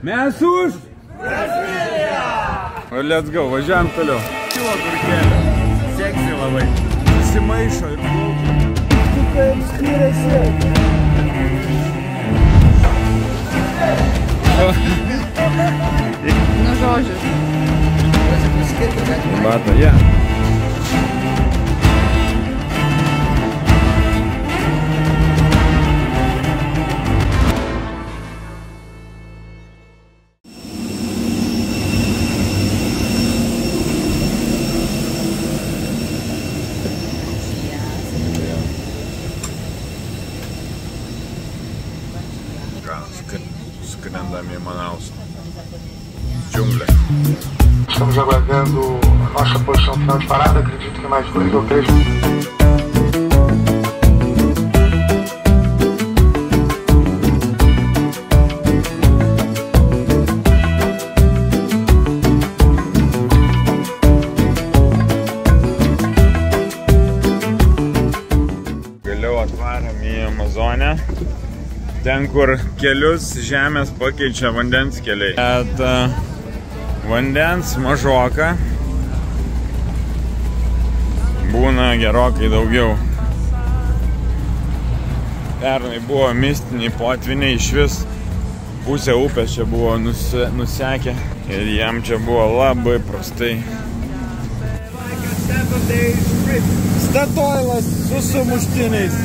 Mes už! Let's go, važiuojam toliau. Kilo gurkelė. Seksi labai. Susimaišo ir plaukia. Tu kaip skiriasi. Nu žodžiu. Bata, ja. Skrendam em Manaus. Djungla. Estamos aguardando a nossa posição final de parada, acredito que mais 2 ou 3. Galiau atvarėm į Amazonę. Ten, kur kelius žemės pakeičia vandens keliai. Bet vandens mažoka. Būna gerokai daugiau. Pernai buvo mistiniai potviniai, iš vis pusė upės čia buvo nusekę. Ir jam čia buvo labai prastai. Statoilas su sumuštiniais.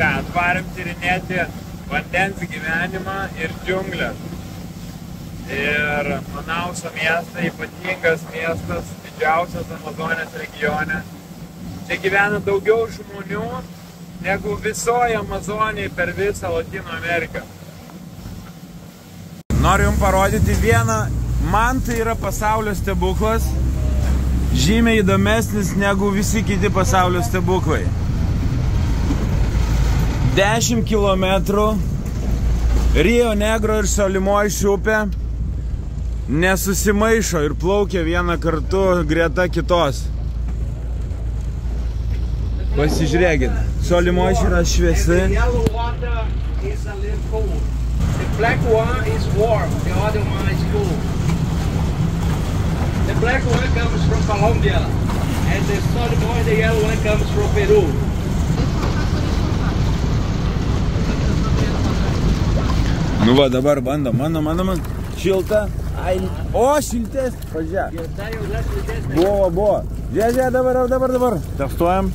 Atvarėm tyrinėti vandens gyvenimą ir džiunglę. Ir Manauso miestas, ypatingas miestas, didžiausias Amazonės regione. Čia gyvena daugiau žmonių negu visoje Amazonėje per visą Latino Ameriką. Noriu jums parodyti vieną, man tai yra pasaulio stebuklas, žymiai įdomesnis negu visi kiti pasaulio stebuklai. 10 kilometrų Rio Negro ir Solimões upė nesusimaišo ir plaukia vieną kartu greta kitos. Pasižiūrėkit, Solimões yra šviesi. The black one is warm, the other one is cool. The black one comes from Colombia, and the Solimões, the yellow one comes from Peru. Nu va, dabar bandom, man, šilta, o šiltės, pažiūrėk. Buvo, žiūrėk, dabar, testuojam.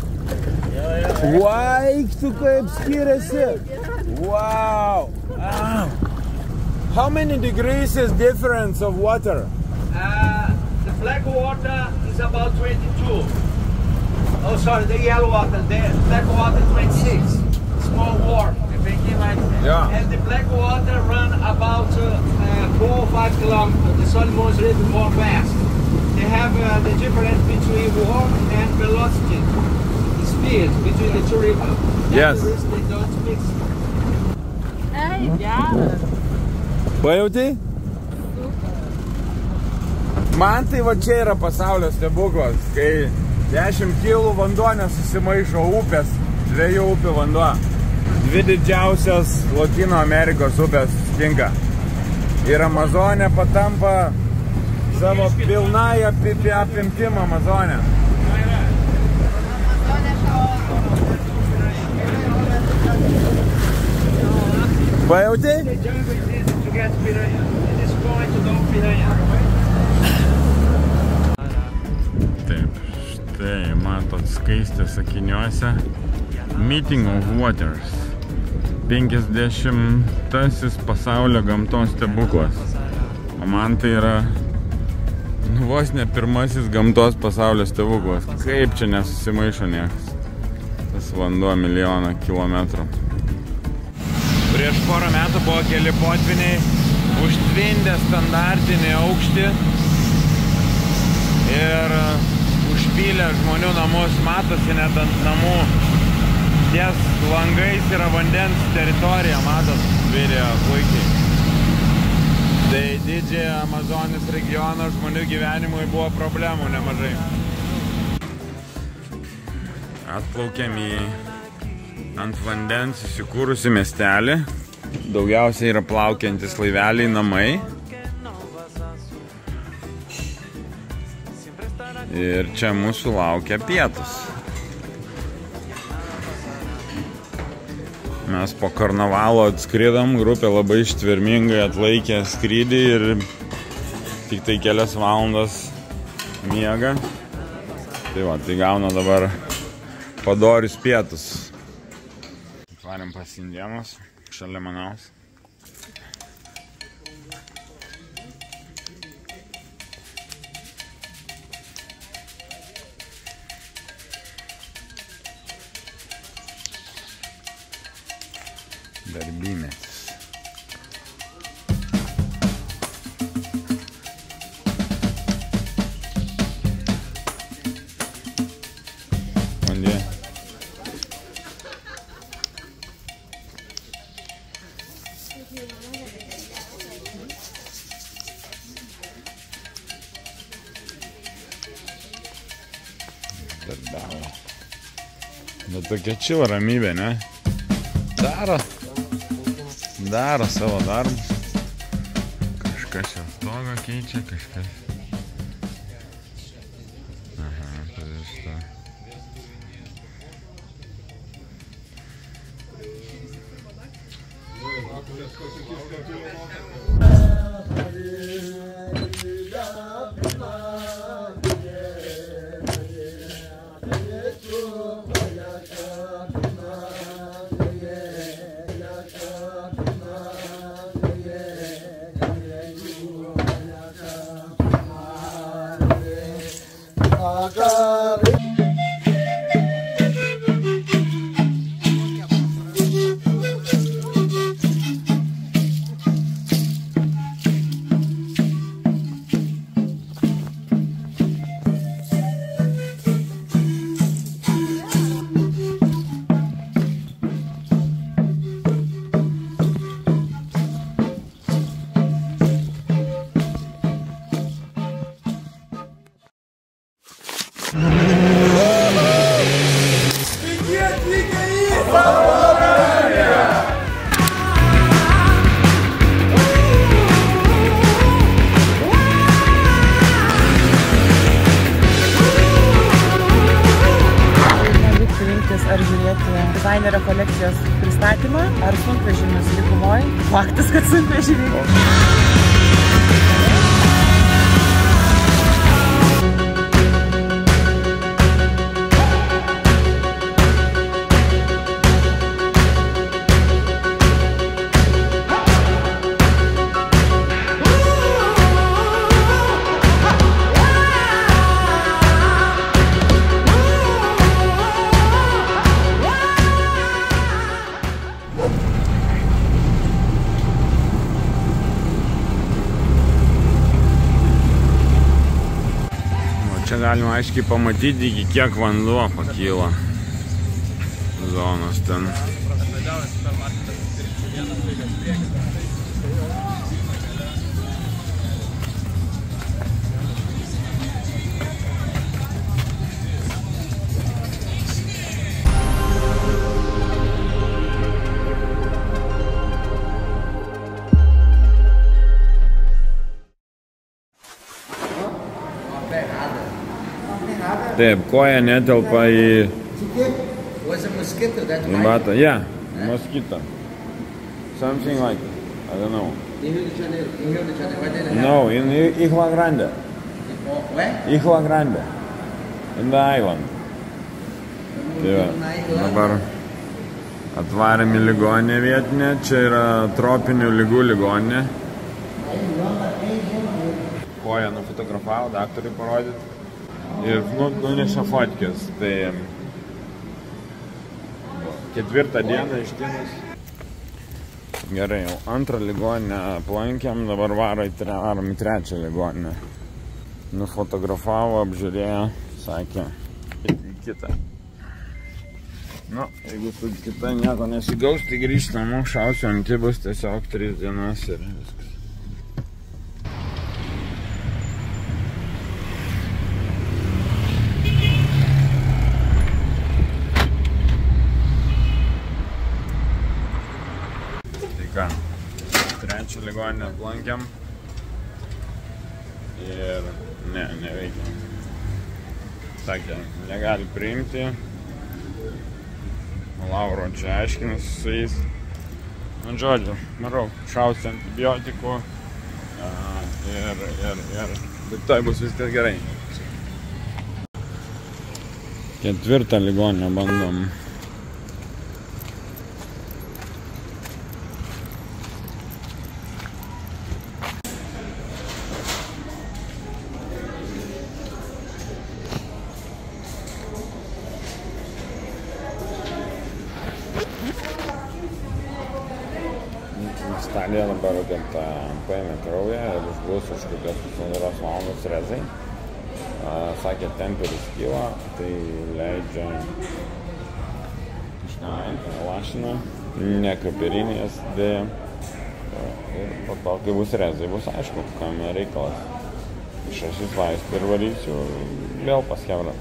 Vaik, tu kaip skiriasi, wow, how many degrees is difference of water? The black water is about 22. Oh, sorry, the yellow water, the black water 26, it's more warm. Yeah. And the black water run about 4 or 5 kilometers. The Solimões is more fast. They have the difference between warm and velocity, the speed between the two rivers. Yes. They don't mix. Ei, geras. Pajauti? Man tai va čia yra pasaulio stebuklas, kai 10 kilų vanduo nesusimaišo upės, 2 upių vanduo. 2 didžiausias Latino Amerikos upės susitinka. Ir Amazonė patampa savo pilnąją apimtim Amazonę. Pajauti? Taip, štai matot skaistės akiniuose. Meeting of Waters. 50-asis pasaulio gamtos stebuklas. O man tai yra vos ne pirmasis gamtos pasaulio stebuklas. Kaip čia nesusimaišo niekas. Tas vanduo milijoną kilometrų. Prieš porą metų buvo keli potviniai, užtvindė standartinį aukštį ir užpylė žmonių namus. Matosi net ant namų. Ties langais yra vandens teritorija, matot video puikiai. didžiąją Amazonės regioną žmonių gyvenimui buvo problemų nemažai. Atplaukėm į ant vandens įsikūrusi miestelį. Daugiausiai yra plaukiantis laiveliai namai. Ir čia mūsų laukia pietus. Mes po karnavalo atskridom, grupė labai ištvermingai atlaikė skrydį ir tik tai kelias valandas miega. Tai va, tai gauna dabar padorius pietus. Atvarėm pas indėnus, šalia Manaus. Darbymetis. Vandė. Darbavo. Bet tokia čila ramybė, ne? Daro savo darbus. Kažkas jau stogą keičia, kažkas. Aha, tai šitą. Ar žiūrėti dizainerio kolekcijos pristatymą, ar sunkvežimius likumoj. Faktas, kad sunkvežimiai. Čia galima aiškiai pamatyti, iki kiek vanduo pakyla zonos ten. Taip, koja netelpa į batą. Yeah, mosquito. Something like, I don't know. No, in Isla Grande. Where? Isla Grande. In the island. Tai va, dabar atvarėm į ligoninę vietinę. Čia yra tropinių ligų ligoninė. Koją nufotografavo, daktarui parodyti. Ir nunešė fotkės, tai 4 dieną ištinus. Gerai, jau 2 ligoninę aplankėm, dabar varom į 3 ligoninę. Nufotografavo, apžiūrėjo, sakė, į kitą. Nu, jeigu su kita nieko nesigaus, tai grįžt namo, šausiu antibus tiesiog 3 dienas ir viskas. Trečią ligoninę aplankėm. Ir neveikia. Sakė, negali priimti. Lauro čia aiškinasi su jais. Nu, žodžiu, marau, šausti antibiotikų. Ir tai bus viskas gerai. Ketvirtą ligoninę bandom. Stalija dabar paėmė kraują ir išbus už kokios 2 valandos rezai. Sakė, temperis kyla, tai leidžia lašiną, ne kaperinės dėja. Ir po to, kai bus rezai, bus aišku, kam reikalas. Išrašys vaistų ir varysiu vėl pas chebrą.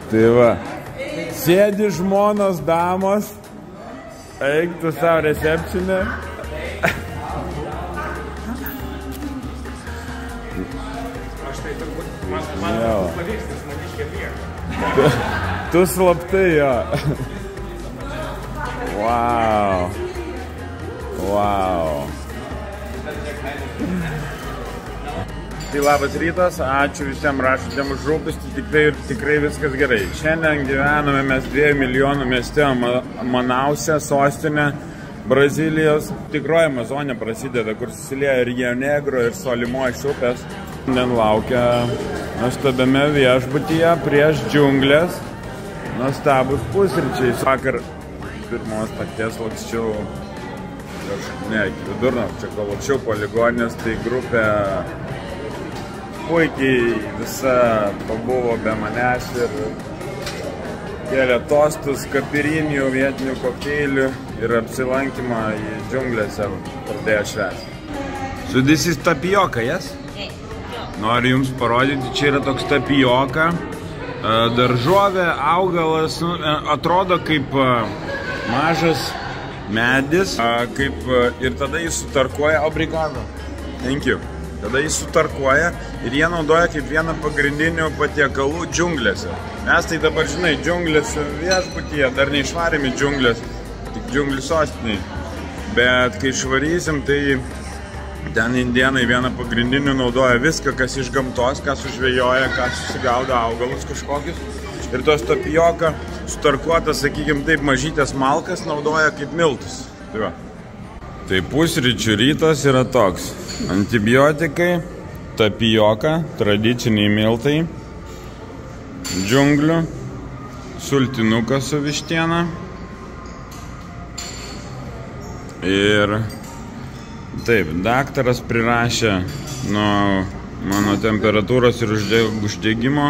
Tai va, sėdi žmonos, damos, eik tu savo recepcinę. Aš tai turbūt, man pavyks, nes maniškė prieka. Tu slaptai, jo. Wow. Tai labas rytas, ačiū visiems rašytėm už rūpestį, tikrai viskas gerai. Šiandien gyvename mes 2 milijonų mieste Manause, sostinė Brazilijos. Tikroji Amazonė prasideda, kur susilieja Rio Negro ir Solimos upės. Šiandien laukia nuostabiame viešbutyje prieš džiunglės nuostabus pusryčiai. Vakar pirmos nakties laksčiau, iki vidurnakčio, kol laksčiau po ligoninės, tai grupė puikiai visa pabuvo be manęs ir kėlė tostus, kapirinių, vietinių kokteilių ir apsilankymą į džiunglėse pradėjo švęsti. So this is tapioca, yes? Noriu jums parodyti, čia yra toks tapioca, daržovė, augalas, atrodo kaip mažas medis, ir tada jis sutarkuoja, obrigado, thank you. Tada jis sutarkuoja ir jie naudoja kaip vieną pagrindinių patiekalų džiunglėse. Mes tai dabar, žinai, džiunglėse viešbutyje, dar neišvarėm į džiunglės, tik džiunglių sostiniai. Bet kai išvarysim, tai ten indienai vieną pagrindinių naudoja viską, kas iš gamtos, kas sužvejoja, kas susigaudo augalus kažkokius. Ir tos tapioka sutarkuotas, sakykim, taip mažytės malkas naudoja kaip miltus. Tai va. Tai pusryčių rytas yra toks. Antibiotikai, tapioka, tradiciniai miltai, džiunglių, sultinukas su vištiena ir taip, daktaras prirašė nuo mano temperatūros ir uždegimo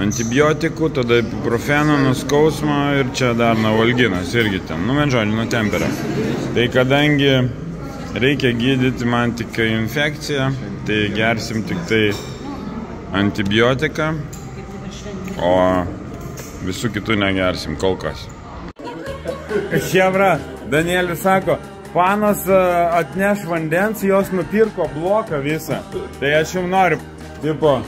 antibiotikų, tada ibuprofeno nuo skausmo ir čia dar navalginas irgi ten, žodžiu, nuo temperio. Tai kadangi reikia gydyti man tik infekciją, tai gersim tik tai antibiotiką, o visų kitų negersim kol kas. Chebra, Danielius sako, panas atneš vandens, jos nupirko bloką visą. Tai aš jums noriu, tipo,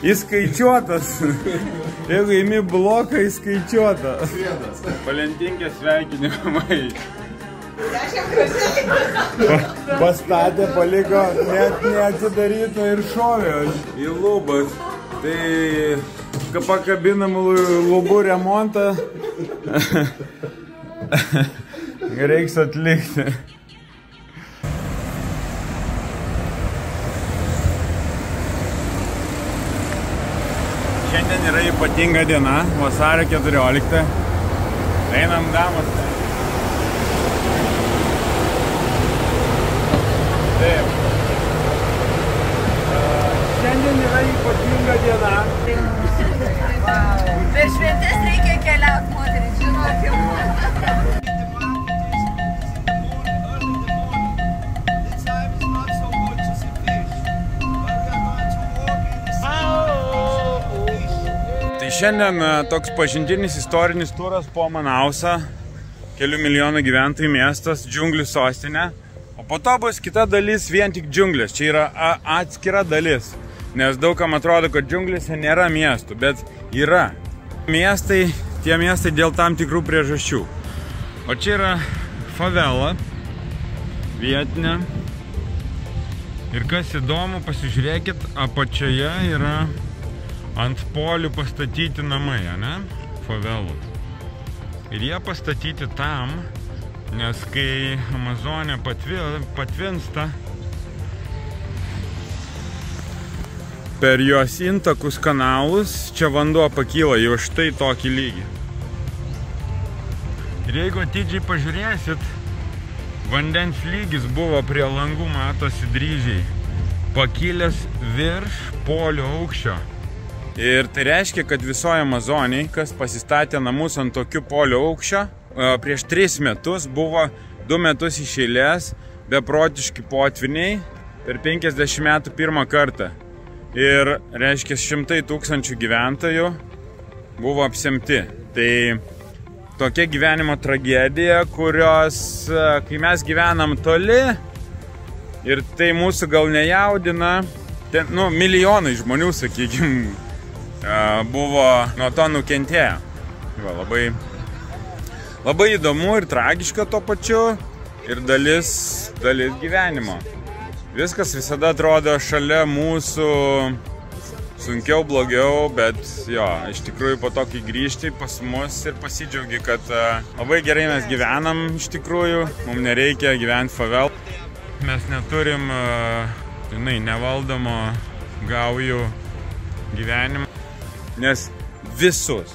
įskaičiuotas. Jeigu įmi bloką, įskaičiuotą. Valentinkė sveikinimai. Pastatė, paliko, net neatidaryta ir šovė į lubas. Tai pakabinam lubų remontą reiks atlikti. Šiandien yra ypatinga diena, vasario 14. Einam, damos. Taip. Šiandien yra ypatinga diena. Per šventes reikia keliauti, moteris, žinokit. How Šiandien toks pažintinis istorinis turas po Manausą, kelių milijonų gyventojų miestas, džiunglių sostinė. O po to bus kita dalis vien tik džiunglės. Čia yra atskira dalis, nes daugam atrodo, kad džiunglėse nėra miestų, bet yra. Miestai, tie miestai dėl tam tikrų priežasčių. O čia yra favela, vietinė. Ir kas įdomu, pasižiūrėkit, apačioje yra ant polių pastatyti namai, ne? Favelų. Ir jie pastatyti tam, nes kai Amazonė patvinsta, per jos intakus kanalus čia vanduo pakyla jau štai tokį lygį. Ir jeigu atidžiai pažiūrėsit, vandens lygis buvo prie langų, matosi dryžiai, pakilęs virš polio aukščio. Ir tai reiškia, kad visoje Amazonėje, kas pasistatė namus ant tokių polio aukščio, prieš 3 metus buvo 2 metus iš eilės beprotiški potviniai, per 50 metų pirmą kartą. Ir reiškia, 100 000 gyventojų buvo apsemti. Tai tokia gyvenimo tragedija, kurios, kai mes gyvenam toli, ir tai mūsų gal nejaudina, ten, milijonai žmonių, sakykime, buvo nuo to nukentėję. Labai įdomu ir tragiška tuo pačiu ir dalis gyvenimo. Viskas visada atrodo šalia mūsų sunkiau, blogiau, bet jo, iš tikrųjų po to, kai grįžti pas mus ir pasidžiaugi, kad labai gerai mes gyvenam iš tikrųjų, mums nereikia gyventi favel. Mes neturim, nevaldomo gaujų gyvenimo. Nes visus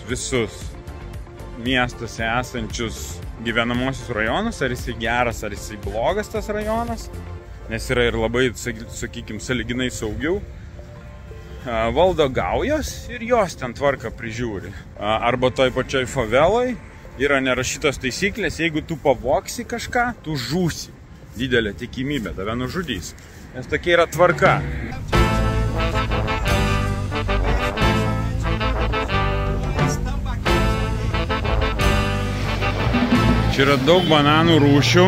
miestuose esančius gyvenamosius rajonus, ar jisai geras, ar jisai blogas tas rajonas, nes yra ir labai, sakykime, sąlyginai saugiau, valdo gaujos ir jos ten tvarką prižiūri. Arba toj pačioj faveloj yra nerašytos taisyklės, jeigu tu pavoksi kažką, tu žūsi. Didelė tikimybė, tave nužudys. Nes tokia yra tvarka. Čia yra daug bananų rūšių,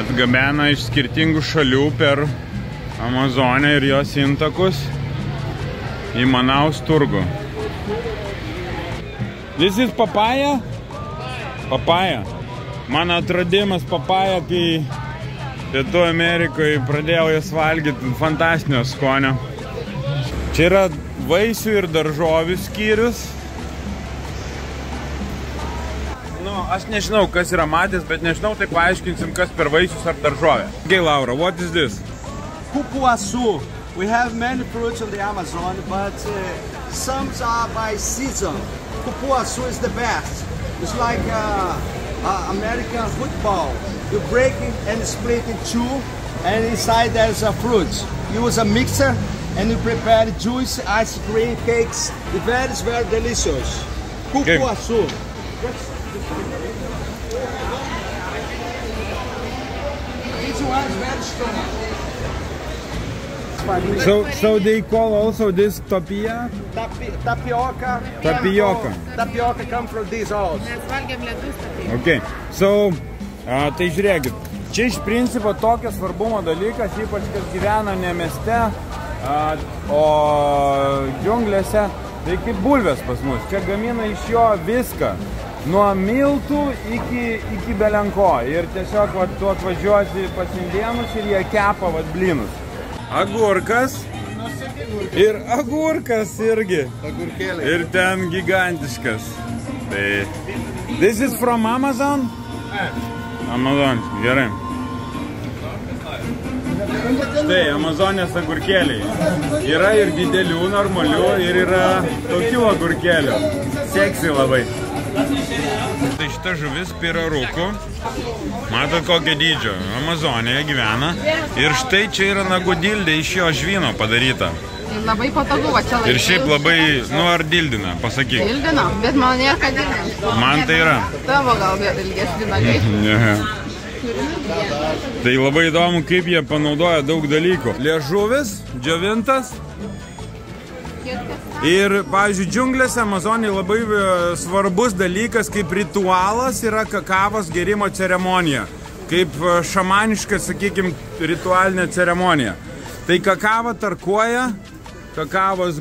atgabena iš skirtingų šalių per Amazonę ir jos intakus į Manaus turgų. This is papaya? Papaya. Mano atradimas papaya, kai Pietų Amerikoje pradėjau jas valgyti, fantastinio skonio. Čia yra vaisių ir daržovių skyrius. Aš nežinau, kas yra matęs, bet nežinau, tai paaiškinsim, kas per vaisius ar daržovė. Okay, Laura, what is this? Cupuaçu. We have many fruits in the Amazon, but some are by season. Cupuaçu is the best. It's like American football. You break it and split it in two, and inside there's a fruit. You use a mixer and you prepare juice, ice cream, cakes. It's very delicious. Cupuaçu. So they call also this tapia? Tapioca. Tapioca. Tapioca come from these also. Okay. So, tai žiūrėkit, čia iš principo tokio svarbumo dalykas, ypač kas gyvena ne mieste, o džiunglėse, tai kaip bulvės pas mus. Čia gamina iš jo viską. Nuo miltų iki belenko. Ir tiesiog tu atvažiuosi pas indėnus ir jie kepa blynus. Agurkas. Ir agurkas irgi. Agurkėlė. Ir ten gigantiškas. Tai... This is from Amazon? Amazon, gerai. Štai, Amazonės agurkėliai. Yra ir didelių, normalių, ir yra tokių agurkėlių. Seksi labai. Tai šita žuvis piraruku, matot kokio dydžio, Amazonėje gyvena ir štai čia yra nagodildė iš jo žvyno padaryta. Labai patogu, va čia laikai. Ir šiaip labai, ar dildina, pasakyk. Dildina, bet man nėra ką dildina. Man tai yra. Tavo gal ilgesni nagai. Tai labai įdomu, kaip jie panaudoja daug dalykų. Liežuvis, džiovintas, Ir, pavyzdžiui, džiunglėse Amazonėje labai svarbus dalykas, kaip ritualas yra kakavos gerimo ceremonija. Kaip šamaniška, sakykime, ritualinė ceremonija. Tai kakava tarkuoja kakavos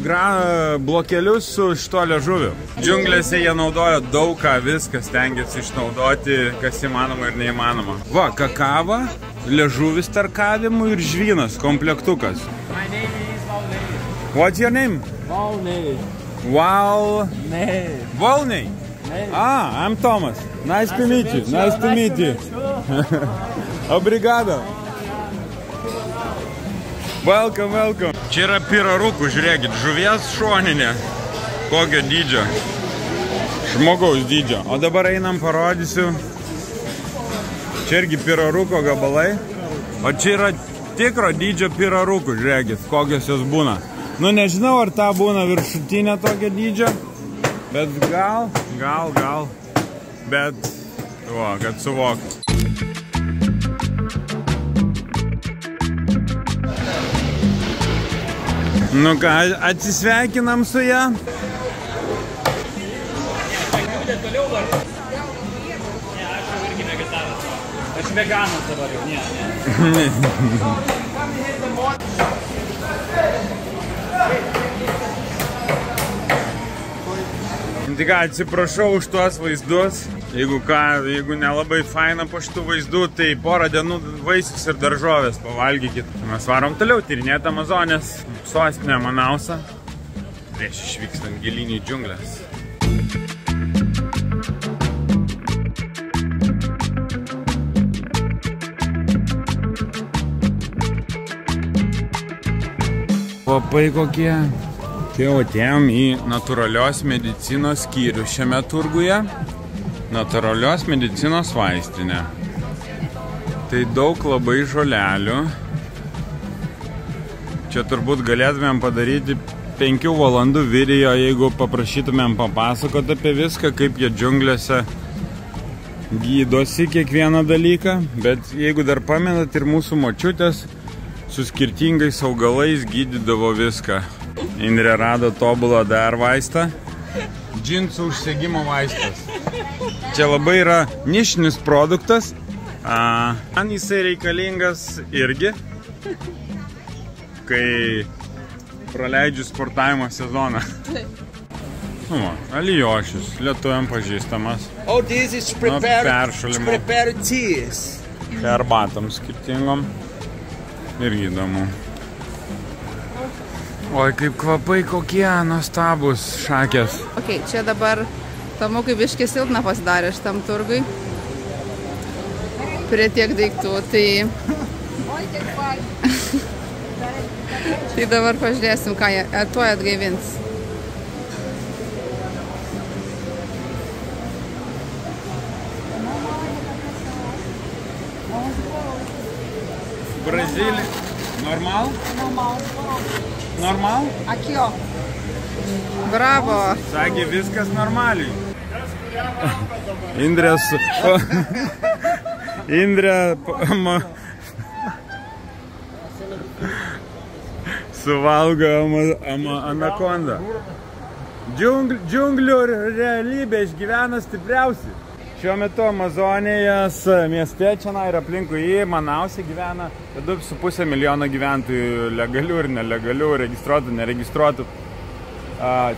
blokelius su šito liežuviu. Džiunglėse jie naudoja daug ką, viskas stengiasi išnaudoti, kas įmanoma ir neįmanoma. Va, kakava, liežuvis tarkavimui ir žvynas, komplektukas. My name is Valnei. What's your name? Valnei. Valnei. Ah, I'm Thomas. Nice to meet you. Nice to meet you. Obrigado. Welcome, welcome. Čia yra pirarukų, žiūrėkit, žuvies šoninė. Kokio dydžio. Žmogaus dydžio. O dabar einam parodysiu. Čia irgi piraruko gabalai. O čia yra tikro dydžio pirarukų, žiūrėkit, kokios jos būna. Nu, nežinau, ar ta būna viršutinė tokio dydžio. Bet gal. Bet, va, kad suvoktų. Nu ką, atsisveikinam su ją. Aš veganas dabar jau, ne. Tai ką, atsiprašau už tuos vaizdus. Jeigu nelabai faina po šitų vaizdų, tai porą dienų vaisius ir daržovės pavalgykit. Mes varom toliau tyrinėti Amazonės sostinę Manausą prieš išvykstant gilyn į džiunglės. Kvapai kokie. Tai jau atėjom į natūralios medicinos skyrių šiame turguje. Natūralios medicinos vaistinė. Tai daug labai žolelių. Čia turbūt galėtumėm padaryti 5 valandų video, jeigu paprašytumėm papasakoti apie viską, kaip jie džiunglėse gydosi kiekvieną dalyką. Bet jeigu dar pamenat, ir mūsų močiutės su skirtingais augalais gydydavo viską. Indrė rado tobulą dar vaistą. Džinsų užsegimo vaistas. Čia labai yra nišinis produktas. Man jisai reikalingas irgi, kai praleidžiu sportavimo sezoną. Alijošius, lietuviam pažįstamas. Oh, this is prepared teas. Herbatom skirtingom. Irgi įdomu. Oi, kaip kvapai kokie nuostabus šakės. Ok, čia dabar Tomukai biškį silpna pasidarė šitam turgui. Prie tiek daiktų, tai... Tai dabar pažiūrėsim, ką jie tuoj atgaivins. Brazilija. Normal? Normal? Aqui, ó. Bravo. Sakė, viskas normaliai. Indrės... Indrė... Suvalgo anakondą. Džiunglių realybė išgyvena stipriausi. Šiuo metu Amazonijos mieste čia ir aplinkui jį Manause gyvena 2,5 milijono gyventojų, legalių ir nelegalių, registruotų, neregistruotų.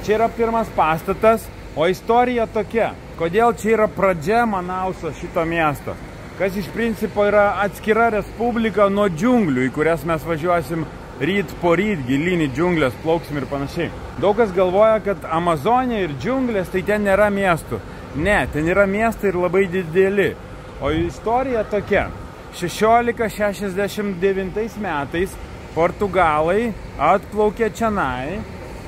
Čia yra pirmas pastatas, o istorija tokia. Kodėl čia yra pradžia Manauso šito miesto? Kas iš principo yra atskira respublika nuo džiunglių, į kurias mes važiuosim ryt po ryt, gilyn į džiunglės, plauksim ir panašiai. Daug kas galvoja, kad Amazonija ir džiunglės tai ten nėra miestų. Ne, ten yra miestai ir labai dideli. O istorija tokia. 1669 metais portugalai atplaukė čionai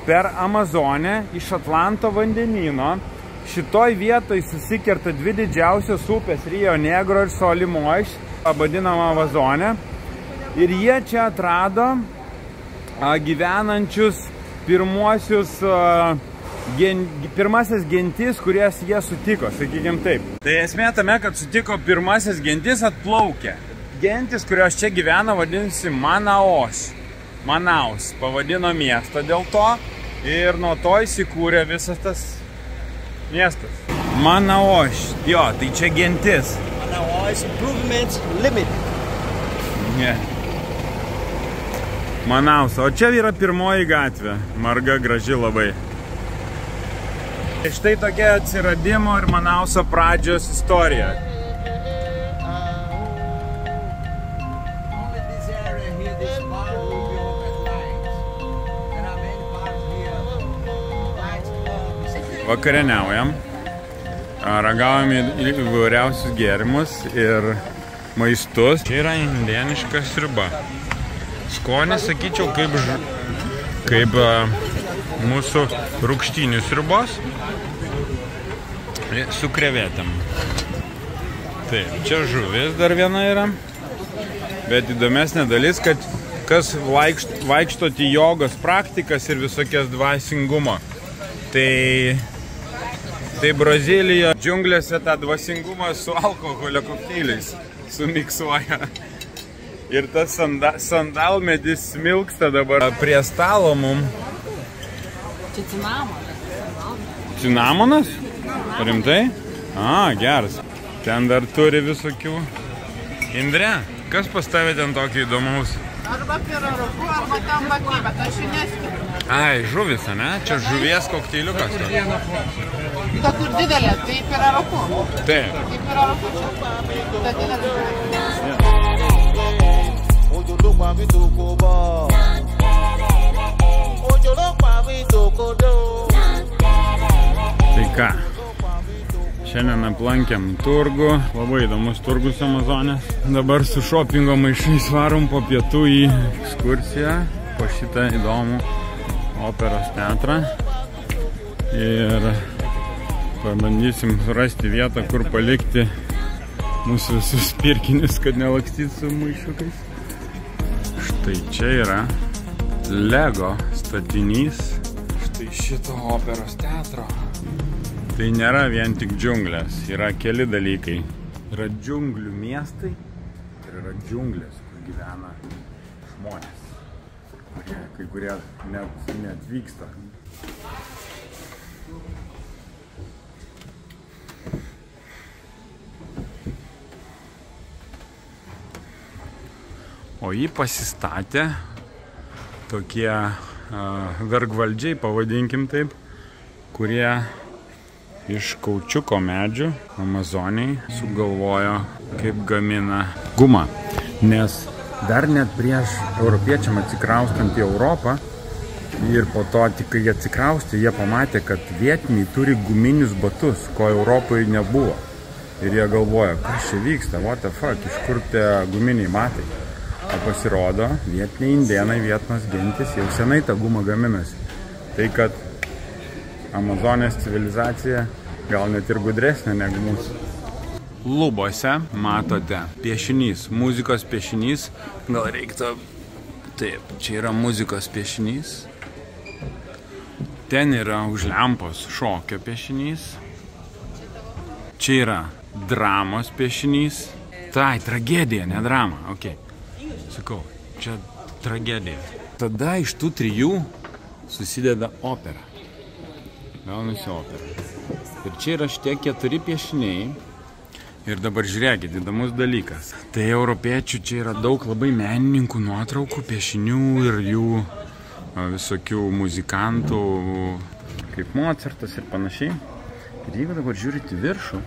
per Amazonę iš Atlanto vandenyno. Šitoj vietoj susikerta dvi didžiausios upės Rio Negro ir Solimoš, vadinama Amazonė. Ir jie čia atrado gyvenančius pirmasis gentis, kurias jie sutiko, sakykim taip. Tai esmė tame, kad sutiko pirmasis gentis atplaukę. Gentis, kurios čia gyvena, vadinasi Manaus. Pavadino miestą dėl to. Ir nuo to įsikūrė visas tas miestas. Manaoš, jo, tai čia gentis. Manaoš Improvement Limited. Ne. Manaus, o čia yra pirmoji gatvė. Marga, graži labai. Štai tokia atsiradimo ir Manauso pradžios istorija. Vakarieniaujam, ragaujam įvairiausius gėrimus ir maistus. Čia yra indieniška sriuba. Skonis, sakyčiau, kaip mūsų rūgštynių sriubos su krevetėm. Taip, čia žuvis dar viena yra, bet įdomesnė dalis, kad kas vaikštot į jogos praktikas ir visokias dvasingumo. Tai Brazilijoje džiunglėse tą dvasingumą su alkoholio kokteiliais sumiksuoja. Ir tas sandalmedis smilksta dabar prie stalo mum. Čia cinamonas. Cinamonas? Rimtai? Geras. Ten dar turi visokių. Indre, kas pas tavę ten tokį įdomaus? Arba piraruku, arba tambaki, bet aš jį neskiriu. Žuvis, ne? Čia žuvies kokteiliukas. Ta kur didelė, tai piraruku. Taip. Tai piraruku čia. Ta didelė. Tai ką? Šiandien aplankėm turgų. Labai įdomus turgus Amazonės. Dabar su šopingo maišais varom po pietų į ekskursiją po šitą įdomų operos teatrą. Ir pabandysim rasti vietą, kur palikti mūsų visus pirkinius, kad nelakstyt su maišiukais. Štai čia yra Lego statinys. Štai šito operos teatro. Tai nėra vien tik džiunglės, yra keli dalykai. Yra džiunglių miestai ir yra džiunglės, kur gyvena žmonės. Kai kurie net vyksta. O jį pasistatė tokie vergvaldžiai, pavadinkim taip, kurie iš kaučiuko medžių Amazoniai sugalvojo, kaip gamina gumą. Nes dar net prieš europiečiam atsikraustant į Europą ir po to, tik kai jie atsikraustė, jie pamatė, kad vietiniai turi guminius batus, ko Europoje nebuvo. Ir jie galvoja, kas čia vyksta, what the fuck, iš kur tie guminiai batai. O pasirodo, vietiniai indėnai, vietinos gentis jau senai tą gumą gaminasi. Tai kad Amazonės civilizacija gal net ir gudresnė negu mūsų. Lubose matote piešinys, muzikos piešinys. Gal reiktų... Taip, čia yra muzikos piešinys. Ten yra už lempos šokio piešinys. Čia yra dramos piešinys. Tai, tragedija, ne drama. Ok. Sakau, čia tragedija. Tada iš tų trijų susideda opera. Gaunasi opera. Ir čia yra šitie 4 piešiniai. Ir dabar žiūrėkit, įdomus dalykas. Tai europiečių čia yra daug labai menininkų nuotraukų, piešinių ir jų visokių muzikantų, kaip Mozartas ir panašiai. Ir jeigu dabar žiūrit į viršų,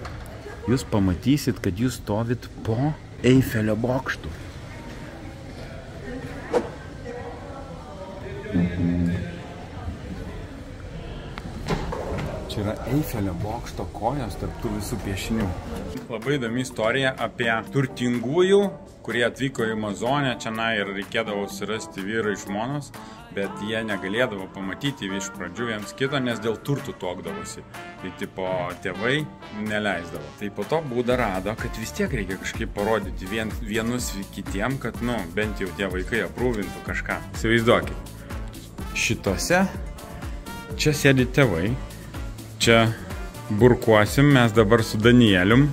jūs pamatysit, kad jūs stovit po Eifelio bokštu. Čia yra Eifelio bokšto kojos tarp tų visų piešinių. Labai įdomi istorija apie turtingųjų, kurie atvyko į Amazonę čionai ir reikėdavo surasti vyrai žmonos, bet jie negalėdavo pamatyti iš pradžių viens kito, nes dėl turtų tuokdavosi. Tai tipo tėvai neleisdavo. Tai po to būdą rado, kad vis tiek reikia kažkaip parodyti vienus kitiem, kad bent jau tie vaikai aprūvintų kažką. Įsivaizduokit. Šitose čia sėdi tėvai. Čia burkuosim mes dabar su Danielium.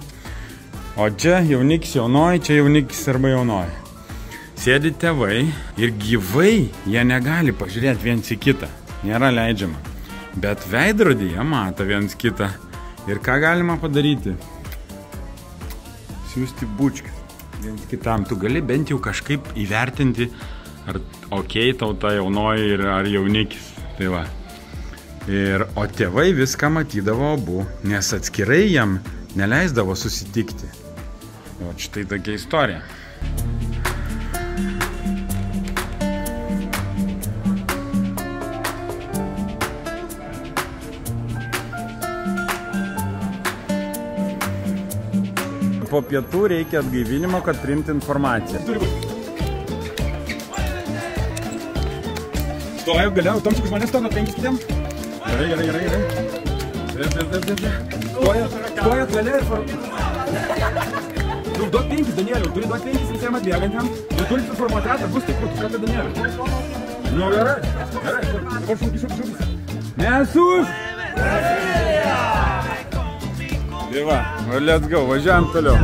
O čia jaunikis jaunoji, čia jaunikis arba jaunoji. Sėdi tėvai ir gyvai jie negali pažiūrėti viens į kitą. nėra leidžiama. Bet veidrodyje mato viens kitą. Ir ką galima padaryti? Siųsti bučkis viens kitam. Tu gali bent jau kažkaip įvertinti, ar okei tau ta jaunoji ar jaunikis. Tai va. O tėvai viską matydavo abu, nes atskirai jam neleisdavo susitikti. O štai tokia istorija. Po pietų reikia atgaivinimo, kad priimti informaciją. Stoju galiau, Tomčiuk už manęs stoja 5 kitiem. Gerai. Stojat gale ir duot 5, Danieliau, turi duot 5 visiems atbėgantiem. Ir turi suformuoti ratą, bus taip, tu ką Danieliau. Nu, gerai. Dabar šūkis. Nesus! Tai va, let's go, važiuojam toliau.